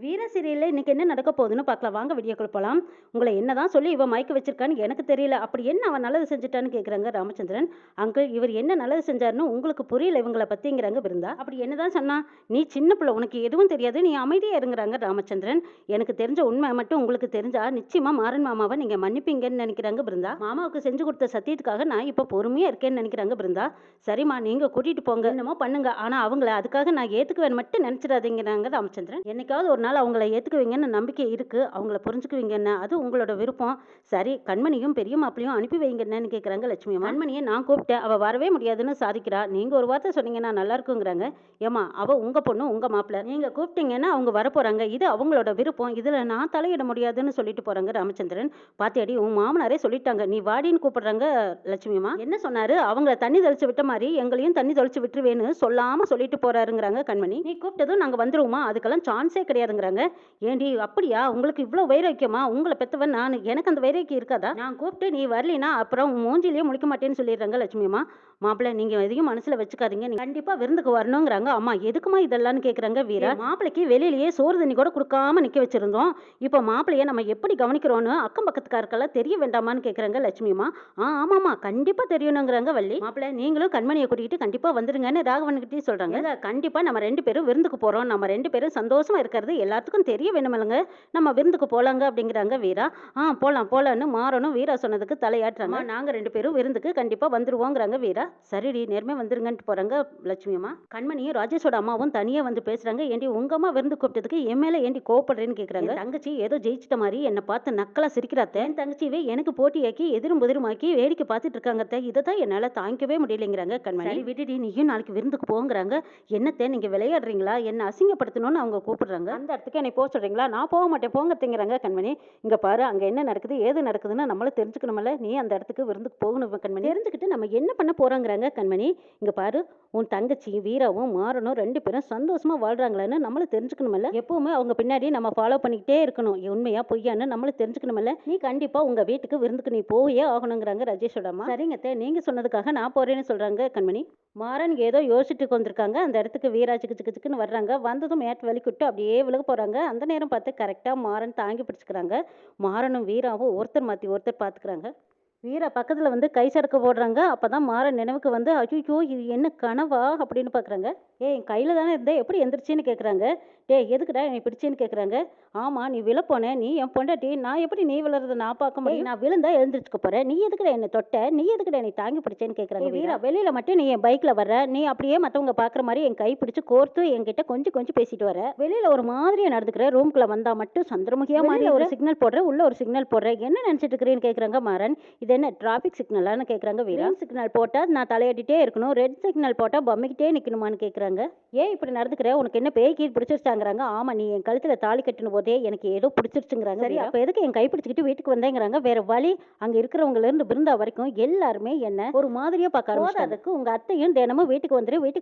வீர சீரியல்ல இன்னைக்கு என்ன நடக்க போகுதுன்னு பார்க்கலாம். வாங்க வீடியோக்குள்ள போலாம். உங்கள என்னதான் சொல்லி இவ மயக்க வச்சிருக்கான்னு எனக்கு தெரியல. அப்படி என்ன அவன் நல்லது செஞ்சுட்டான்னு கேட்குறாங்க ராமச்சந்திரன். அங்கிள் இவர் என்ன நல்லது செஞ்சாருன்னு உங்களுக்கு புரியல இவங்கள பத்திங்கிறாங்க பிருந்தா. அப்படி என்னதான் சொன்னா? நீ சின்ன பிள்ளை உனக்கு எதுவும் தெரியாது. நீ அமைதியா இருங்கறாங்க ராமச்சந்திரன். எனக்கு தெரிஞ்ச உண்மை மட்டும் உங்களுக்கு தெரிஞ்சா நிச்சயமா மாறன் மாமாவை நீங்க மன்னிப்பீங்கன்னு நினைக்கிறாங்க பிருந்தா. மாமாவுக்கு செஞ்சு கொடுத்த சத்தியத்துக்காக நான் இப்ப பொறுமையா இருக்கேன்னு நினைக்கிறாங்க பிருந்தா. சரிம்மா நீங்க கூட்டிட்டு போங்க. என்னமோ பண்ணுங்க. ஆனா அவங்கள அதுக்காக நான் ஏத்துக்குவேன் மட்டும் நினைச்சிடாதீங்கிறாங்க ராமச்சந்திரன். என்னைக்காவது ஒரு நாள் அவங்கள ஏத்துக்குவீங்கன்னு நம்பிக்கை இருக்கு. அவங்கள புரிஞ்சுக்குவீங்கன்னு. அது உங்களோட விருப்பம். சரி கண்மணியும் பெரிய மாப்பிளையும் அனுப்பி வைங்கன்னு கேட்குறாங்க லட்சுமி அம்மா. கண்மணியை நான் கூப்பிட்டேன். அவ வரவே முடியாதுன்னு சாதிக்கிறா. நீங்க ஒரு வார்த்தை சொன்னீங்கன்னா நல்லா இருக்குங்கிறாங்க. ஏமா அவ உங்க பொண்ணு உங்க மாப்பிள்ளை. நீங்க கூப்பிட்டீங்கன்னா அவங்க வரப்போறாங்க. இது அவங்களோட விருப்பம். இதுல நான் தலையிட முடியாதுன்னு சொல்லிட்டு போறாங்க ராமச்சந்திரன். பாத்தியாடி உன் மாமனாரே சொல்லிட்டாங்க. நீ வாடின்னு கூப்பிடுறாங்க லட்சுமி அம்மா. என்ன சொன்னாரு? அவங்கள தண்ணி தெளிச்சு விட்ட மாதிரி எங்களையும் தண்ணி தெளிச்சு விட்டுருவேன்னு சொல்லாம சொல்லிட்டு போறாருங்கிறாங்க கண்மணி. நீ கூப்பிட்டதும் நாங்க வந்துருவோமா? அதுக்கெல்லாம் சான்ஸே கிடையாதுங்கிறாங்க. ஏண்டி அப்படியா? உங்களுக்கு இவ்ளோ வைராக்கியமா? உங்கள பெத்தவன் நானு. எனக்கு அந்த வைராக்கியம் இருக்காதா? நான் கூப்பிட்டு நீ வரலைன்னா அப்புறம் உன் மூஞ்சிலேயே முழிக்க மாட்டேன்னு சொல்லிடுறாங்க லட்சுமி அம்மா. மாப்பிள்ளை நீங்க எதையும் மனசுல வச்சுக்காதீங்க. நீங்க கண்டிப்பா விருந்துக்கு வரணுங்கிறாங்க. அம்மா எதுக்குமா இதெல்லாம்னு கேக்குறாங்க வீரா. மாப்பிள்ளைக்கு வெளியிலேயே சோறு தண்ணி கூட கொடுக்காம நிக்க வச்சிருந்தோம். இப்போ மாப்பிள்ளைய நம்ம எப்படி கவனிக்கிறோம்னு அக்கம் பக்கத்துக்காருக்கெல்லாம் தெரிய வேண்டாமான்னு கேக்குறாங்க லட்சுமி அம்மா. ஆமாமா கண்டிப்பா தெரியணுங்கிறாங்க வள்ளி. மாப்பிள்ளை நீங்களும் கண்மணியை கூட்டிகிட்டு கண்டிப்பா வந்துருங்கன்னு ராகவன் கிட்டயும் சொல்றாங்க. கண்டிப்பா நம்ம 2 பேரும் விருந்துக்கு போறோம். நம்ம 2 பேரும் சந்தோஷமா இருக்கிறது எல்லாத்துக்கும் தெரிய வேணுமில்லங்க. நம்ம விருந்துக்கு போலாங்க அப்படிங்கிறாங்க வீரா. போலாம் போலான்னு மாறனும் வீரா சொன்னதுக்கு தலையாட்டுறாங்க. நாங்க 2 பேரும் விருந்துக்கு கண்டிப்பா வந்துருவோங்கிறாங்க வீரா. சரிடி நேர்மையா வந்துருங்கன்ட்டு போறாங்க லட்சுமி அம்மா. கண்மணியும் ராஜேஷோட அம்மாவும் தனியா வந்து பேசுறாங்க. ஏண்டி உங்க அம்மா விருந்து கூப்பிட்டதுக்கு என் மேல ஏண்டி கோவப்படுறேன்னு கேக்குறாங்க. தங்கச்சி ஏதோ ஜெயிச்சிட்ட மாதிரி என்ன பார்த்து நக்கலா சிரிக்கிறாத்த. என் தங்கச்சியவே எனக்கு போட்டியாக்கி எதிரும் புதிருமாக்கி வேடிக்கை பார்த்துட்டு இருக்காங்க. இதைதான் என்னால தாங்கிக்கவே முடியலைங்கிறாங்க கண்மணி. சரி விடுடி நீயும் நாளைக்கு விருந்துக்கு போங்கிறாங்க. என்னத்த நீங்க விளையாடுறீங்களா? என்ன அசிங்கப்படுத்தணும்னு அவங்க கூப்பிடுறாங்க. அந்த இடத்துக்கு என்னை போக சொல்றீங்களா? நான் போக மாட்டேன் போங்கங்கிறாங்க கண்மணி. இங்க பாரு அங்க என்ன நடக்குது ஏது நடக்குதுன்னு நம்மளும் தெரிஞ்சுக்கணும்ல. நீ அந்த இடத்துக்கு விருந்துக்கு போகணும் கண்மணி. தெரிஞ்சுக்கிட்டு நம்ம என்ன பண்ண போறோங்கிறாங்க கண்மணி. இங்க பாரு உன் தங்கச்சி வீராவும் மாறனும் 2 பேரும் சந்தோஷமா வாழ்றாங்களான்னு நம்மளும் தெரிஞ்சுக்கணும்ல. எப்பவுமே அவங்க பின்னாடி நம்ம ஃபாலோ பண்ணிக்கிட்டே இருக்கணும். உண்மையா பொய்யான்னு நம்மளும் தெரிஞ்சுக்கணும்ல. நீ கண்டிப்பா உங்க வீட்டுக்கு விருந்துக்கு நீ போயே ஆகணுங்கிறாங்க ராஜேஷோட அம்மா. சரிங்க நீங்க சொன்னதுக்காக நான் போறேன்னு சொல்றாங்க கண்மணி. மாறன் ஏதோ யோசிச்சுட்டு வந்திருக்காங்க. அந்த இடத்துக்கு வீரா சிக்குன்னு வர்றாங்க. வந்ததும் மேட் வலிக்கிட்டு அப்படியே விலக போறாங்க. அந்த நேரம் பார்த்து கரெக்டா மாறன் தாங்கி பிடிச்சுக்கிறாங்க. மாறனும் வீராவும் ஒருத்தர் மாத்தி ஒருத்தர் பாத்துக்கிறாங்க. வீரா பக்கத்துல வந்து கை சறுக்க போடுறாங்க. அப்பதான் மாறன் நினைவுக்கு வந்து ஐயோ இது என்ன கனவா அப்படின்னு பாக்குறாங்க. என் கையில தானே இருந்த எப்படி எந்திரிச்சின்னு கேக்குறாங்க. எதுக்குடா என்னை பிடிச்சேன்னு கேக்குறாங்க. ஆமா நீ விழ போன நீ என் பொண்டாட்டி நான் எப்படி நீ விழுறத நான் பார்க்க முடியும்? நான் விழுந்தா எழுந்திரிச்சுக்க போறேன். நீ எதுக்குடா என்னை தொட்ட? நீ எதுக்குடா என்னை தாங்கி பிடிச்சேன்னு கேக்குறாங்க. வீரா வெளியில மட்டும் நீ என் பைக்ல வர்ற. நீ அப்படியே மத்தவங்க பாக்குற மாதிரி என் கை பிடிச்சு கோர்த்து என்கிட்ட கொஞ்சம் பேசிட்டு வர. வெளியில ஒரு மாதிரியா நடந்துக்கிற. ரூம்குள்ள வந்தா மட்டும் சந்திரமுகியா மாதிரி ஒரு சிக்னல் போடுற. உள்ள ஒரு சிக்னல் போடுற. என்ன நினைச்சிட்டு இருக்கிறேன்னு கேக்குறாங்க மாறன். இது என்ன டிராபிக் சிக்னலான்னு கேக்குறாங்க வீரா. சிக்னல் போட்டா நான் தலையாட்டிட்டே இருக்கணும். ரெட் சிக்னல் போட்டா பொம்மைக்கிட்டே நிக்கணுமான்னு கேக்குறாங்க. ஏன் இப்படி நடந்துக்கிற? உனக்கு என்ன பேய் கீழ் பிடிச்சிருச்சாங்கிறாங்க. ஆமா நீ என் கழுத்துல தாலி கட்டின போதே எனக்கு ஏதோ பிடிச்சிருச்சுங்கிறாங்க. சரி அப்ப எதுக்கு என் கை பிடிச்சிக்கிட்டு வீட்டுக்கு வந்தேங்கிறாங்க. வேற வழி அங்க இருக்கிறவங்கல இருந்து பிருந்தா வரைக்கும் எல்லாருமே என்ன ஒரு மாதிரியா பார்க்க அதுக்கு உங்க அத்தையும் தினமும் வீட்டுக்கு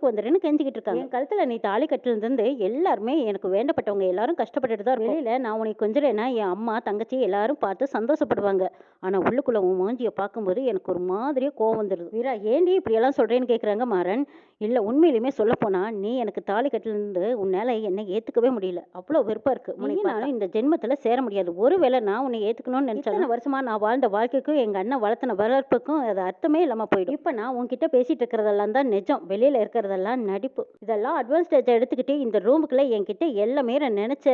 வந்துருன்னு கெஞ்சிக்கிட்டு இருக்காங்க. என் கழுத்துல நீ தாலி கட்டிலிருந்து எல்லாருமே எனக்கு வேண்டப்பட்டவங்க எல்லாரும் கஷ்டப்பட்டுட்டு தான் வெளியில நான் உனக்கு கொஞ்சம் என் அம்மா தங்கச்சி எல்லாரும் பார்த்து சந்தோஷப்படுவாங்க. ஆனா உள்ளுக்குள்ள உன் மூஞ்சிய பார்க்கும்போது எனக்கு ஒரு மாதிரியா கோவம் வந்துடுது. வீரா ஏண்டி இப்படி எல்லாம் சொல்றேன்னு கேக்குறாங்க மாறன். இல்ல உண்மையிலுமே சொல்ல போனா நீ எனக்கு தாலி கட்டிலிருந்து உன்னால என்னை ஏத்துக்கவே முடியல. அவ்வளவு வெறுப்பா இருக்கு. நானும் இந்த ஜென்மத்துல சேர முடியாது. ஒருவேளை நான் உன்னை ஏத்துக்கணும்னு நினைச்சேன் வருஷமா நான் வாழ்ந்த வாழ்க்கைக்கும் எங்க அண்ணன் வளர்த்தன வளர்ப்புக்கும் அது அர்த்தமே இல்லாம போயிடும். இப்ப நான் உன்கிட்ட பேசிட்டு இருக்கிறதெல்லாம் தான் நிஜம். வெளியில இருக்கிறதெல்லாம் நடிப்பு. இதெல்லாம் அட்வான்ஸ் ஸ்டேஜ் எடுத்துக்கிட்டு இந்த ரூமுக்குள்ள என்கிட்ட எல்லாமே நான் நினைச்ச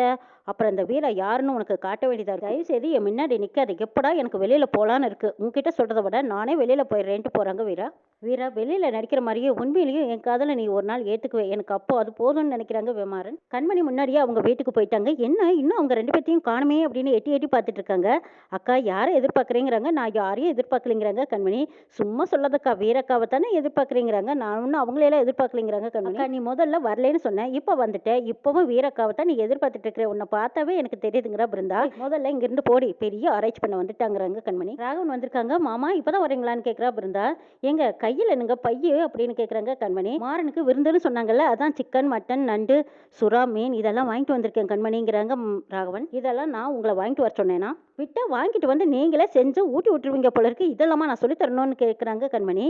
அப்புறம் இந்த வீரா யாருன்னு உனக்கு காட்ட வேண்டியதா இருக்கு. தயவு செய்து என் முன்னாடி நிக்காது. எப்படா எனக்கு வெளியில போலான்னு இருக்கு. உன்கிட்ட சொல்றதை விட நானே வெளியில போயிடுறேன்ட்டு போறாங்க வீரா. வீரா வெளியில நடிக்கிற மாதிரியே உண்மையிலேயே என் காதலை நீ ஒரு நாள் ஏத்துக்குவே. எனக்கு அப்போ அது போதும்னு நினைக்கிறாங்க விமாரன். கண்மணி முன்னாடியே அவங்க வீட்டுக்கு போயிட்டாங்க. என்ன இன்னும் அவங்க 2 பேர்த்தையும் காணுமே அப்படின்னு எட்டி பார்த்துட்டு இருக்காங்க. அக்கா யாரை எதிர்பார்க்குறேங்கிறாங்க. நான் யாரையும் எதிர்பார்க்கலைங்கிறாங்க கண்மணி. சும்மா சொல்லாதக்கா வீரக்காவை தானே எதிர்பார்க்குறேங்கிறாங்க. நான் ஒன்றும் அவங்களையெல்லாம் எதிர்பார்க்கலைங்கிறாங்க கண்மணி. அக்கா நீ முதல்ல வரலன்னு சொன்னேன். இப்போ வந்துட்டேன். இப்பவும் வீரக்காவை தான் நீ எதிர்பார்த்துட்டு இருக்கிற. உன்னை பார்த்தாவே எனக்கு தெரியுதுங்கிறா பிருந்தா. முதல்ல இங்கிருந்து போடி பெரிய ஆராய்ச்சி பண்ண வந்துட்டாங்கிறாங்க கண்மணி. ராகவன் வந்திருக்காங்க. மாமா இப்பதான் வரீங்களான்னு கேட்குறா பிருந்தா. எங்க கையில் என்னங்க பையு அப்படின்னு கேட்குறாங்க கண்மணி. மாறனுக்கு விருந்துன்னு சொன்னாங்கல்ல அதான் சிக்கன் மட்டன் நண்டு சுறா மீன் இதெல்லாம் வாங்கிட்டு வந்திருக்கேன் கண்மணிங்கிறாங்க ராகவன். இதெல்லாம் நான் உங்களை வாங்கிட்டு வர சொன்னேன்னா விட்டா வாங்கிட்டு வந்து நீங்களே செஞ்சு ஊட்டி விட்டுருவீங்க போல இருக்கு. இதெல்லாமா நான் சொல்லி தரணும்னு கேட்குறாங்க கண்மணி.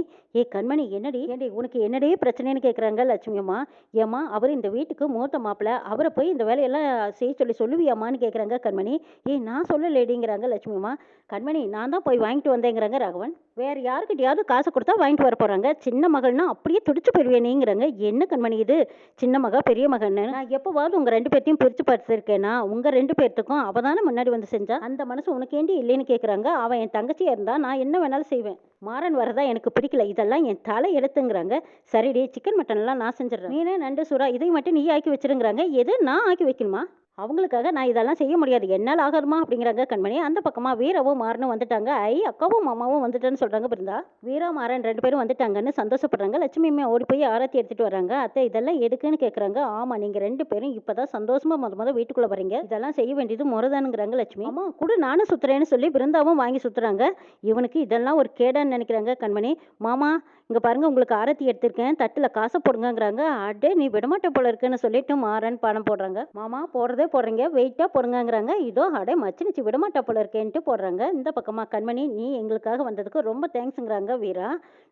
கண்மணி என்னடி உனக்கு என்னடி பிரச்சனைன்னு கேட்குறாங்க லட்சுமி அம்மா. ஏமா அவர் இந்த வீட்டுக்கு மூத்த மாப்பிள்ள அவரை போய் இந்த வேலையெல்லாம் செய்ய சொல்லி சொல்லி சொல்லுவியாம்மான்னு கேட்குறாங்க கண்மணி. ஏய் நான் சொல்லலேடிங்கிறாங்க லட்சுமி அம்மா. கண்மணி நான் தான் போய் வாங்கிட்டு வந்தேங்கிறாங்க ராகவன். வேற யாருக்கிட்டயாவது காசு கொடுத்தா வாங்கிட்டு வர போறாங்க. சின்ன மகள்னா அப்படியே துடிச்சு போயிருவேனேங்கிறாங்க. என்ன கண்மணி இது? சின்ன மக பெரிய மகன்னு நான் எப்போவாவது உங்க 2 பேர்த்தையும் பிரிச்சு பார்த்துருக்கேனா? உங்க 2 பேர்த்துக்கும் அவ தானே முன்னாடி வந்து செஞ்சா. அந்த மனசு உனக்கு ஏண்டி இல்லைன்னு கேட்குறாங்க. அவன் என் தங்கச்சியா இருந்தா நான் என்ன வேணாலும் செய்வேன். மாறன் வரதா எனக்கு பிடிக்கல. இதெல்லாம் என் தலை எடுத்துங்கிறாங்க. சரிடி சிக்கன் மட்டன்லாம் நான் செஞ்சிடுறேன். மீன் நண்டு சுறா இதையும் மட்டும் நீ ஆக்கி வச்சிருங்கிறாங்க. எது நான் ஆக்கி வைக்கணுமா? அவங்களுக்காக நான் இதெல்லாம் செய்ய முடியாது. என்னால் ஆகாதுமா அப்படிங்கிறாங்க கண்மணி. அந்த பக்கமா வீராவும் மாறனும் வந்துட்டாங்க. ஐ அக்காவும் மாமாவும் வந்துட்டேன்னு சொல்றாங்க பிருந்தா. வீரா மாறன் 2 பேரும் வந்துட்டாங்கன்னு சந்தோஷப்படுறாங்க. லட்சுமியுமே ஓடி போய் ஆரத்தி எடுத்துட்டு வராங்க. அத்தை இதெல்லாம் எதுக்குன்னு கேட்குறாங்க. ஆமா நீங்க 2 பேரும் இப்பதான் சந்தோஷமா முத வீட்டுக்குள்ள வரீங்க. இதெல்லாம் செய்ய வேண்டியது முறைதானுங்கிறாங்க லட்சுமி. அம்மா கூட நானும் சுத்துறேன்னு சொல்லி பிருந்தாவும் வாங்கி சுத்துறாங்க. இவனுக்கு இதெல்லாம் ஒரு கேடான்னு நினைக்கிறாங்க கண்மணி. மாமா இங்க பாருங்க உங்களுக்கு ஆரத்தி எடுத்திருக்கேன். தட்டுல காசை போடுங்கங்கிறாங்க. அடே நீ விடமாட்ட போல இருக்குன்னு சொல்லிட்டு மாறன் பணம் போடுறாங்க. மாமா போடுறதே போடுறீங்க வெயிட்டா போடுங்கங்கிறாங்க. இதோ அடே மச்சினிச்சு விடமாட்டா போல இருக்கேன்ட்டு போடுறாங்க. இந்த பக்கமா கண்மணி நீ எங்களுக்காக வந்ததுக்கு ரொம்ப தேங்க்ஸுங்கிறாங்க வீரா.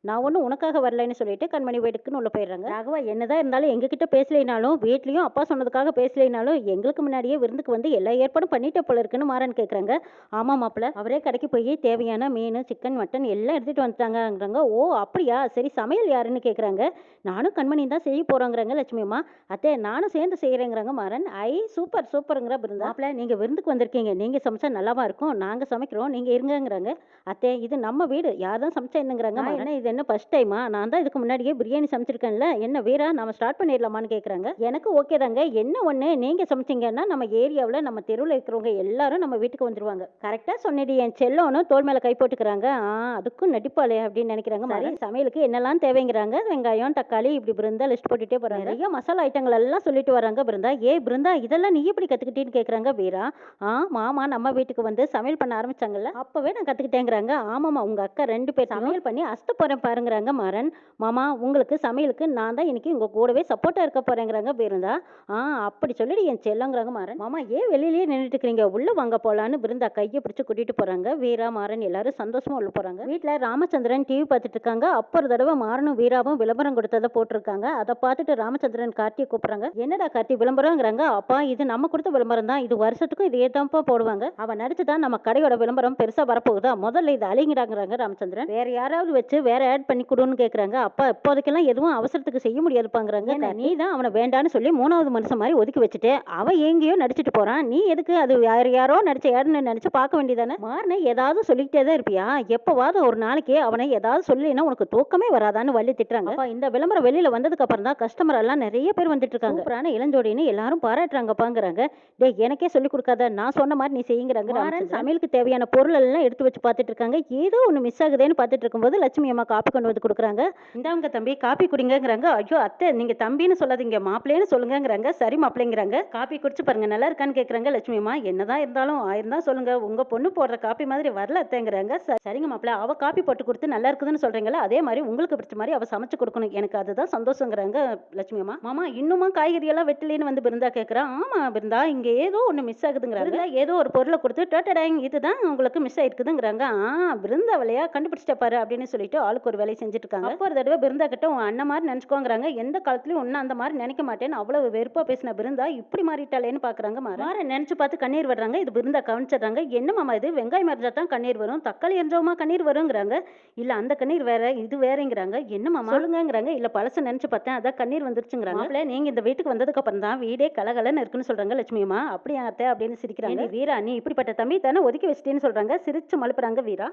நான் ஒன்றும் உனக்காக வரலைன்னு சொல்லிட்டு கண்மணி வீட்டுக்குன்னு உள்ள போயிடுறாங்க. ராகவா என்னதான் இருந்தாலும் எங்ககிட்ட பேசலைனாலும் வீட்லயும் அப்பா சொன்னதுக்காக பேசலைனாலும் எங்களுக்கு முன்னாடியே விருந்துக்கு வந்து எல்லா ஏற்பாடும் பண்ணிட்ட போல இருக்குன்னு மாறன் கேட்குறாங்க. ஆமா மாப்பிள்ள அவரே கடைக்கு போய் தேவையான மீன் சிக்கன் மட்டன் எல்லாம் எடுத்துட்டு வந்துட்டாங்கங்கிறாங்க. ஓ அப்படியா சரி சமையல் யாருன்னு கேட்குறாங்க. நானும் கண்மணி தான் செய்ய போறோங்கிறாங்க லட்சுமி அம்மா. அத்தை நானும் சேர்ந்து செய்கிறேங்கிறாங்க மாறன். ஐ சூப்பர் சூப்பருங்கிற பிருந்தா. மாப்பிள்ள நீங்க விருந்துக்கு வந்திருக்கீங்க. நீங்க சமைச்சா நல்லாவா இருக்கும். நாங்க சமைக்கிறோம் நீங்க இருங்கங்கிறாங்க. அத்தை இது நம்ம வீடு யார் தான் சமைச்சா என்னங்கிறாங்க. என்ன இது என்ன ஃபர்ஸ்ட் டைமா? நான் தான் இதுக்கு முன்னாடியே பிரியாணி சமைச்சிருக்கேன்ல. என்ன வீரா நம்ம ஸ்டார்ட் பண்ணிடலாமான்னு கேட்குறாங்க. எனக்கு ஓகே தாங்க. என்ன ஒன்று நீங்க சமைச்சிங்கன்னா நம்ம ஏரியாவில் நம்ம தெருவில் இருக்கிறவங்க எல்லாரும் நம்ம வீட்டுக்கு வந்துருவாங்க. கரெக்டாக சொன்னிடி என் செல்லோன்னு தோல் மேலே கை போட்டுக்கிறாங்க. அதுக்கும் நடிப்பாளே அப்படின்னு நினைக்கிறாங்க. சரி சமையலுக்கு என்னெல்லாம் தேவைங்கிறாங்க. வெங்காயம் தக்காளி இப்படி பிருந்தா லிஸ்ட் போட்டுட்டே போறாங்க. நிறைய மசாலா ஐட்டங்கள் எல்லாம் சொல்லிட்டு வராங்க பிருந்தா. பிருந்தா இதெல்லாம் நீ எப்படி கத்துக்கிட்டேன்னு கேட்குறாங்க வீரா. மாமா நம்ம வீட்டுக்கு வந்து சமையல் பண்ண ஆரம்பிச்சாங்கல்ல அப்பவே நான் கத்துக்கிட்டேங்கிறாங்க. ஆமாம்மா உங்க அக்கா 2 பேர் சமையல் பண்ணி அஸ்த போறேன் பாருங்கிறாங்க மாறன். மாமா உங்களுக்கு சமையலுக்கு நான் தான் இன்னைக்கு உங்க கூடவே சப்போர்ட்டா இருக்க போறேங்கிறாங்க பிருந்தா. அப்படி சொல்லிடு என் செல்லங்கிறாங்க மாறன். மாமா ஏன் வெளியிலேயே நின்றுட்டு இருக்கிறீங்க உள்ள வாங்க போலான்னு பிருந்தா கையை பிடிச்சு கூட்டிட்டு போறாங்க. வீரா மாறன் எல்லாரும் சந்தோஷமா உள்ள போறாங்க. வீட்டுல ராமச்சந்திரன் டிவி பார்த்துட்டு இருக்காங்க. அப்போ ஒரு தடவை மாறனும் வீராவும் விளம்பரம் கொடுத்ததை போட்டிருக்காங்க. அதை பார்த்துட்டு ராமச்சந்திரன் கார்த்தியை கூப்பிடுறாங்க. என்னடா கார்த்தி விளம்பரங்கிறாங்க. அப்பா இது நம்ம கொடுத்த விளம்பரம் தான். இது வருஷத்துக்கும் இதே தான்ப்பா போடுவாங்க. அவன் நடிச்சுதான் நம்ம கடையோட விளம்பரம் பெருசா வரப்போகுதா. முதல்ல இது அழிங்கிறாங்கிறாங்க ராமச்சந்திரன். வேற யாராவது வச்சு வேற ஆட் பண்ணி கொடுன்னு கேட்குறாங்க. அப்பா இப்போதைக்கெல்லாம் எதுவும் அவசரத்துக்கு செய்ய முடியாதுப்பாங்கிறாங்க. நீ தான் அவனை வேண்டான்னு சொல்லி 3வது மனுஷன் மாதிரி ஒதுக்கி வச்சுட்டு அவன் எங்கேயோ நடிச்சிட்டு போறான். நீ எதுக்கு அது யாரோ நடிச்ச யாருன்னு நினைச்சு பார்க்க வேண்டியதானே. மாறனை ஏதாவது சொல்லிக்கிட்டே தான் இருப்பியா. எப்பவாவது ஒரு நாளைக்கு அவனை ஏதாவது சொல்லினா உனக்கு தூக்கமே வராதான்னு வள்ளி திட்டுறாங்க. இந்த விளம்பரம் வெளியில வந்ததுக்கு அப்புறம் தான் கஸ்டமர் எல்லாம் நிறைய பேர் வந்துட்டு இருக்காங்க. சூப்பரான இளஞ்சோடின்னு எல்லாரும் பாராட்டுறாங்கப்பாங்கிறாங்க. எனக்கே சொல்லி கொடுக்காத நான் சொன்ன மாதிரி நீ செய்யுங்கிறாங்க. சமையலுக்கு தேவையான பொருள் எல்லாம் எடுத்து வச்சு பார்த்துட்டு இருக்காங்க. ஏதோ ஒன்று மிஸ் ஆகுதுன்னு பார்த்துட்டு இருக்கும்போது லட்சுமி அம்மா காப்பி கொண்டு வந்து கொடுக்குறாங்க. இந்தாங்க தம்பி காப்பி குடிங்கிறாங்க. ஐயோ அத்தை நீங்க தம்பின்னு சொல்லாதீங்க மாப்பிள்ளைன்னு சொல்லுங்கிறாங்க. சரி மாப்பிள்ளைங்கிறாங்க. காப்பி குடிச்சு பாருங்க நல்லா இருக்கான்னு கேட்குறாங்க லட்சுமி அம்மா. என்னதான் இருந்தாலும் 1000 தான் சொல்லுங்க உங்க பொண்ணு போடுற காப்பி மாதிரி வரல அத்தைங்கிறாங்க. சரிங்க மாப்பிள்ள அவ காப்பி போட்டு கொடுத்து நல்லா இருக்குதுன்னு சொல்றீங்களா அதே மாதிரி உங்களுக்கு பிடிச்ச மாதிரி அவ சமைச்சு கொடுக்கணும் எனக்கு அதுதான் சந்தோஷங்கிறாங்க லட்சுமி அம்மா. மாமா இன்னுமா காய்கறி எல்லாம் வெட்டலேன்னு வந்து பிருந்தா கேட்குறா. ஆமா பிருந்தா இங்க ஏதோ ஒன்று மிஸ் ஆகுதுங்கிறாங்க. ஏதோ ஒரு பொருளை கொடுத்து டோட்டடாங் இதுதான் உங்களுக்கு மிஸ் ஆயிருக்குதுங்கிறாங்க. பிருந்தா வேலையா கண்டுபிடிச்சிட்ட பாரு அப்படின்னு சொல்லிட்டு ஆளுக்கு ஒரு வேலையை செஞ்சுட்டு இருக்காங்க. அப்போ ஒரு தடவை பிருந்தா கிட்ட உன் அண்ணன் மாதிரி நினைச்சுக்கோங்கிறாங்க. எந்த காலத்துலயும் ஒன்னு அந்த மாதிரி நினைக்க மாட்டேன்னு அவ்வளவு வெறுப்பா பேசின பிருந்தா இப்படி மாறிட்டாலேன்னு பாக்குறாங்க. மாற நினைச்சு பார்த்து கண்ணீர் வர்றாங்க. இது பிருந்தா கவனிச்சிடுறாங்க. என்ன மாமா இது வெங்காயம் எரிஞ்சா தான் கண்ணீர் வரும் தக்காளி எரிஞ்சோமா கண்ணீர் வருங்கிறாங்க. இல்ல அந்த கண்ணீர் வேற இது வேறங்கிறாங்க. என்ன மாமா சொல்லுங்கிறாங்க. இல்ல பழச நினைச்சு பார்த்தேன் அதான் கண்ணீர் வந்துருச்சுங்கிறாங்க. நீங்க இந்த வீட்டுக்கு வந்ததுக்கு அப்புறம் தான் வீடே கலகலன்னு இருக்குன்னு சொல்றாங்க லட்சுமி அம்மா. அப்படியா அத்தை அப்படின்னு சிரிக்கிறாங்க. வீரா நீ இப்படிப்பட்ட தம்பி தானே ஒதுக்கி வச்சிட்டேன்னு சொல்றாங்க. சிரிச்சு மழுப்புறாங்க வீரா.